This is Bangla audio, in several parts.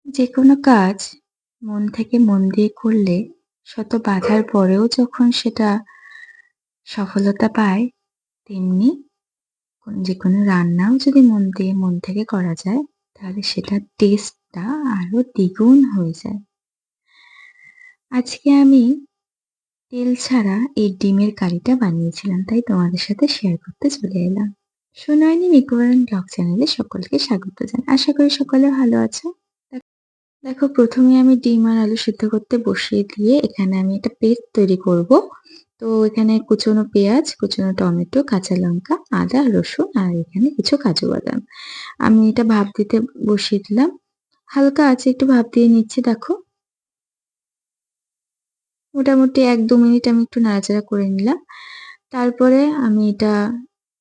যেকোনো কাজ মন থেকে মন দিয়ে করলে শত বাধার পরেও যখন সেটা সফলতা পায়, তেমনি যেকোনো রান্নাও যদি মন দিয়ে মন থেকে করা যায়, তাহলে সেটার টেস্টটা আরো দ্বিগুণ হয়ে যায়। আজকে আমি তেল ছাড়া এই ডিমের কারিটা বানিয়েছিলাম, তাই তোমাদের সাথে শেয়ার করতে চলে এলাম। সুনয়নী নিকুঞ্জ ব্লগ চ্যানেলে সকলকে স্বাগত জানাই। আশা করি সকলে ভালো আছো। দেখো, ১ম এ আমি ডিম আর আলু সিদ্ধ করতে বসিয়ে দিয়ে এখানে আমি একটা পেস্ট তৈরি করব। তো এখানে কুচনো পেঁয়াজ, কুচনো টমেটো, কাঁচা লঙ্কা, আদা, রসুন আর এখানে কিছু কাজু বাদাম। আমি এটা ভাপ দিতে বসিয়ে দিলাম। হালকা আঁচে একটু ভাপ দিয়ে নিচ্ছি দেখো। মোটামুটি ১-২ মিনিট আমি একটু নাড়াচাড়া করে নিলাম। তারপরে আমি এটা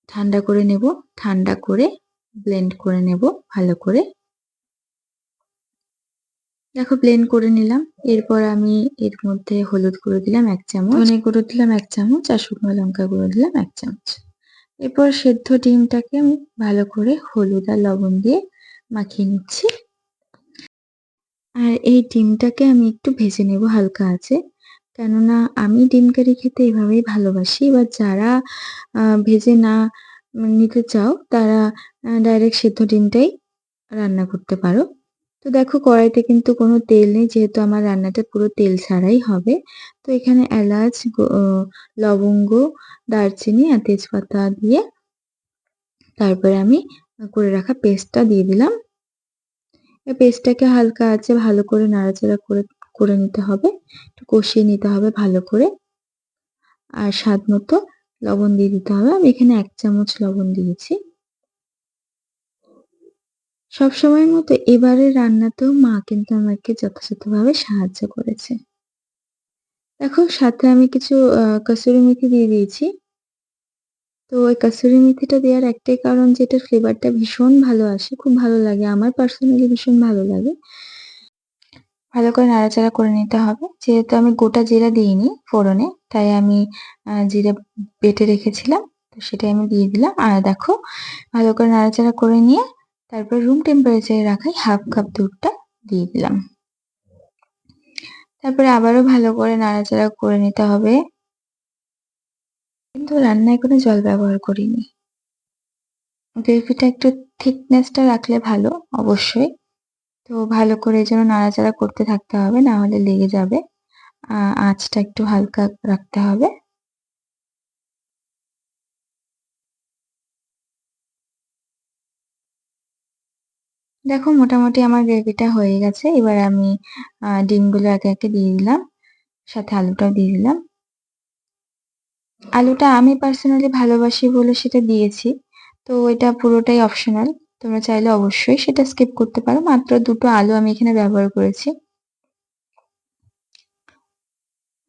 ঠান্ডা করে নেব। ঠান্ডা করে ব্লেন্ড করে নেব ভালো করে। দেখো, ব্লেন্ড করে নিলাম। এরপর আমি এর মধ্যে হলুদ গুঁড়ো দিলাম ১ চামচ, ধনে গুঁড়ো দিলাম ১ চামচ আর শুকনো লঙ্কা গুঁড়ো দিলাম ১ চামচ। এরপর সেদ্ধ ডিমটাকে আমি ভালো করে হলুদ আর লবণ দিয়ে মাখিয়ে নিচ্ছি। আর এই ডিমটাকে আমি একটু ভেজে নেব হালকা আঁচে। কেননা আমি ডিম কারি খেতে এভাবেই ভালোবাসি। এবার যারা ভেজে না নিতে চাও তারা ডাইরেক্ট সেদ্ধ ডিমটাই রান্না করতে পারো। তো দেখো, কড়াইতে কিন্তু কোনো তেল নেই, যেহেতু আমার রান্নাটা পুরো তেল ছাড়াই হবে। তো এখানে এলাচ, লবঙ্গ, দারচিনি আর তেজপাতা দিয়ে তারপরে আমি করে রাখা পেস্টটা দিয়ে দিলাম। এই পেস্টটাকে হালকা আঁচে ভালো করে নাড়াচাড়া করে নিতে হবে। একটু কষিয়ে নিতে হবে ভালো করে। আর স্বাদ মতো লবণ দিয়ে দিতে হবে। আমি এখানে ১ চামচ লবণ দিয়েছি। সবসময়ের মতো এবারের রান্নাতেও মা কিন্তু আমাকে যথাযথভাবে সাহায্য করেছে। দেখো, সাথে আমি কিছু কসুরি মেথি দিয়ে দিয়েছি। তো ওই কসুরি মেথিটা দেওয়ার একটাই কারণ যে এটার ফ্লেভারটা ভীষণ ভালো আসে। খুব ভালো লাগে। আমার পার্সোনালি ভীষণ ভালো লাগে। ভালো করে নাড়াচাড়া করে নিতে হবে। যেহেতু আমি গোটা জিরা দিইনি ফোড়নে, তাই আমি জিরা বেটে রেখেছিলাম। তো সেটাই আমি দিয়ে দিলাম। আর দেখো, ভালো করে নাড়াচাড়া করে নিয়ে তারপর রুম টেম্পারেচারে রাখা 1/2 কাপ দুধটা দিয়ে দিলাম। তারপরে আবারও ভালো করে নাড়াচাড়া করে নিতে হবে। কিন্তু রান্নায় কোনো জল ব্যবহার করিনি। গ্রেভিটা একটু থিকনেসটা রাখলে ভালো অবশ্যই। তো ভালো করে যেন নাড়াচাড়া করতে থাকতে হবে, না হলে লেগে যাবে। আঁচটা একটু হালকা রাখতে হবে। দেখো, মোটামুটি আমার গ্রেভিটা হয়ে গেছে। এবার আমি ডিমগুলো একে একে দিয়ে দিলাম। সাথে আলুটাও দিয়ে দিলাম। আলুটা আমি পার্সোনালি ভালোবাসি বলে সেটা দিয়েছি। তো এটা পুরোটাই অপশনাল। তোমরা চাইলে অবশ্যই সেটা স্কিপ করতে পারো। মাত্র ২ টো আলু আমি এখানে ব্যবহার করেছি।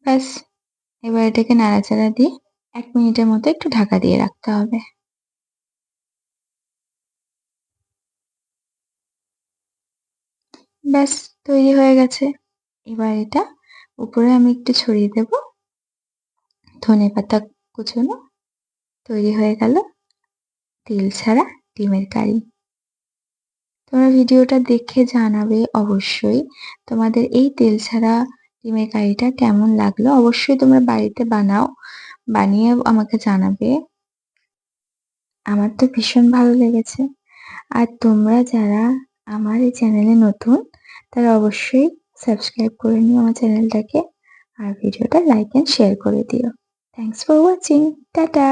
ব্যাস, এবার এটাকে নাড়াচাড়া দিয়ে ১ মিনিটের মতো একটু ঢাকা দিয়ে রাখতে হবে। ব্যাস, তৈরি হয়ে গেছে। এবার এটা উপরে আমি একটু ছড়িয়ে দেব ধনেপাতা কুচোনো। তৈরি হয়ে গেল তেল ছাড়া ডিমের কারি। তোমরা ভিডিওটা দেখে জানাবে অবশ্যই তোমাদের এই তেল ছাড়া ডিমের কারিটা কেমন লাগলো। অবশ্যই তোমরা বাড়িতে বানাও, বানিয়ে আমাকে জানাবে। আমার তো ভীষণ ভালো লেগেছে। আর তোমরা যারা আমার এই চ্যানেলে নতুন, তারা অবশ্যই সাবস্ক্রাইব করে নিও আমার চ্যানেলটাকে। আর ভিডিওটা লাইক এন্ড শেয়ার করে দিও। Thanks for watching. টাটা।